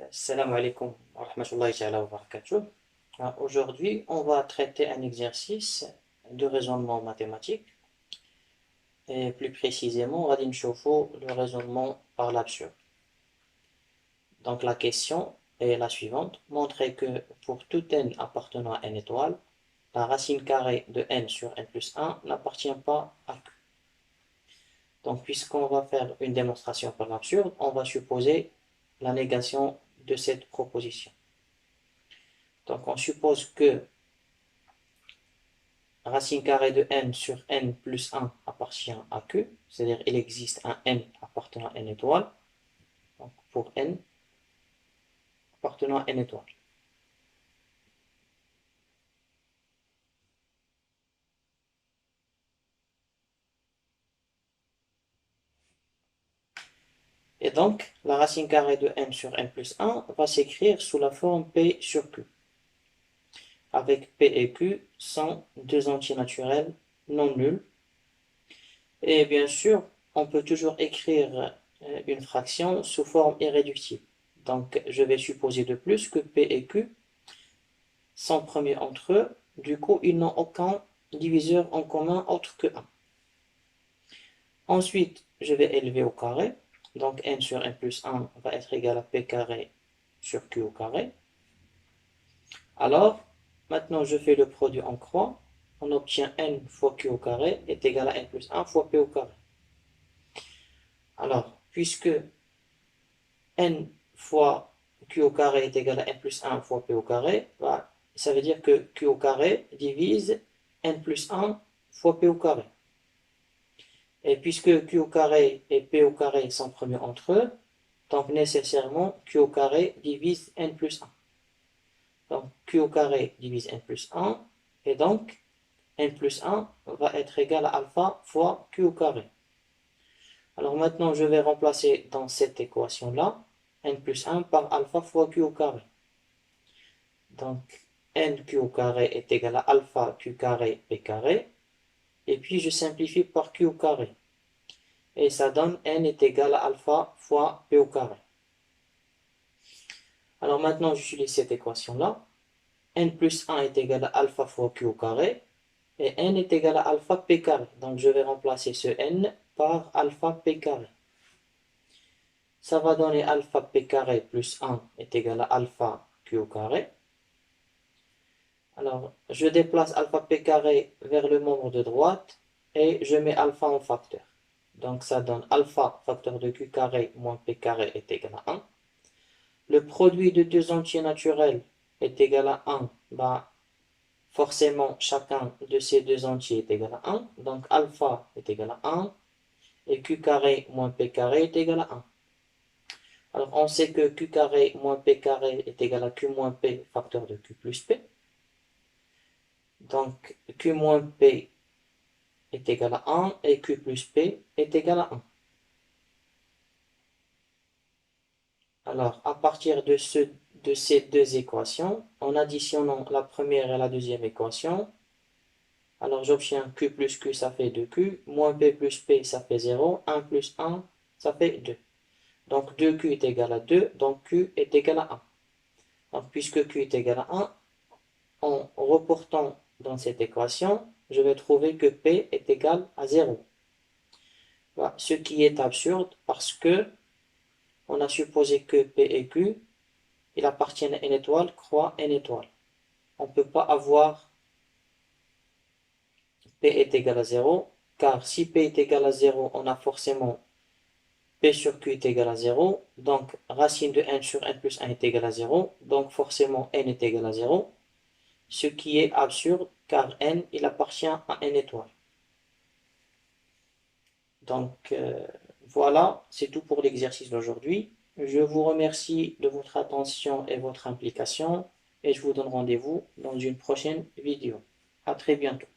Salam alaikum wa rahmatullahi ta'ala wa barakatuh. Aujourd'hui, on va traiter un exercice de raisonnement mathématique et plus précisément, غادي نشوفوا le raisonnement par l'absurde. Donc la question est la suivante. Montrez que pour tout n appartenant à n étoile, la racine carrée de n sur n plus 1 n'appartient pas à q. Donc puisqu'on va faire une démonstration par l'absurde, on va supposer la négation de cette proposition. Donc on suppose que racine carrée de n sur n plus 1 appartient à q, c'est-à-dire il existe un n appartenant à n étoile, donc pour n appartenant à n étoile. Et donc, la racine carrée de n sur n plus 1 va s'écrire sous la forme p sur q, avec p et q sont deux entiers naturels non nuls. Et bien sûr, on peut toujours écrire une fraction sous forme irréductible. Donc, je vais supposer de plus que p et q sont premiers entre eux, du coup, ils n'ont aucun diviseur en commun autre que 1. Ensuite, je vais élever au carré, donc n sur n plus 1 va être égal à p carré sur q au carré. Alors, maintenant je fais le produit en croix, on obtient n fois q au carré est égal à n plus 1 fois p au carré. Alors, puisque n fois q au carré est égal à n plus 1 fois p au carré, ça veut dire que q au carré divise n plus 1 fois p au carré. Et puisque q au carré et p au carré sont premiers entre eux, donc nécessairement q au carré divise n plus 1. Donc q au carré divise n plus 1, et donc n plus 1 va être égal à alpha fois q au carré. Alors maintenant, je vais remplacer dans cette équation-là n plus 1 par alpha fois q au carré. Donc nq au carré est égal à alpha q carré p carré, et puis je simplifie par q au carré. Et ça donne n est égal à alpha fois p au carré. Alors maintenant, j'utilise cette équation-là. N plus 1 est égal à alpha fois q au carré, et n est égal à alpha p carré. Donc je vais remplacer ce n par alpha p carré. Ça va donner alpha p carré plus 1 est égal à alpha q au carré. Alors, je déplace alpha p carré vers le membre de droite, et je mets alpha en facteur. Donc ça donne alpha facteur de q carré moins p carré est égal à 1. Le produit de deux entiers naturels est égal à 1. Forcément, chacun de ces deux entiers est égal à 1. Donc alpha est égal à 1. Et q carré moins p carré est égal à 1. Alors on sait que q carré moins p carré est égal à q moins p facteur de q plus p. Donc q moins p est égal à 1 et q plus p est égal à 1. Alors, à partir de ces deux équations, en additionnant la première et la deuxième équation, alors j'obtiens q plus q, ça fait 2q, moins p plus p, ça fait 0, 1 plus 1, ça fait 2. Donc 2q est égal à 2, donc q est égal à 1. Donc puisque q est égal à 1, en reportant dans cette équation, je vais trouver que p est égal à 0. Voilà, ce qui est absurde parce que on a supposé que p et q, il appartiennent à n étoile, croix n étoile. On ne peut pas avoir p est égal à 0, car si p est égal à 0, on a forcément p sur q est égal à 0, donc racine de n sur n plus 1 est égal à 0, donc forcément n est égal à 0, ce qui est absurde, car n, il appartient à n étoile. Donc voilà, c'est tout pour l'exercice d'aujourd'hui. Je vous remercie de votre attention et votre implication, et je vous donne rendez-vous dans une prochaine vidéo. À très bientôt.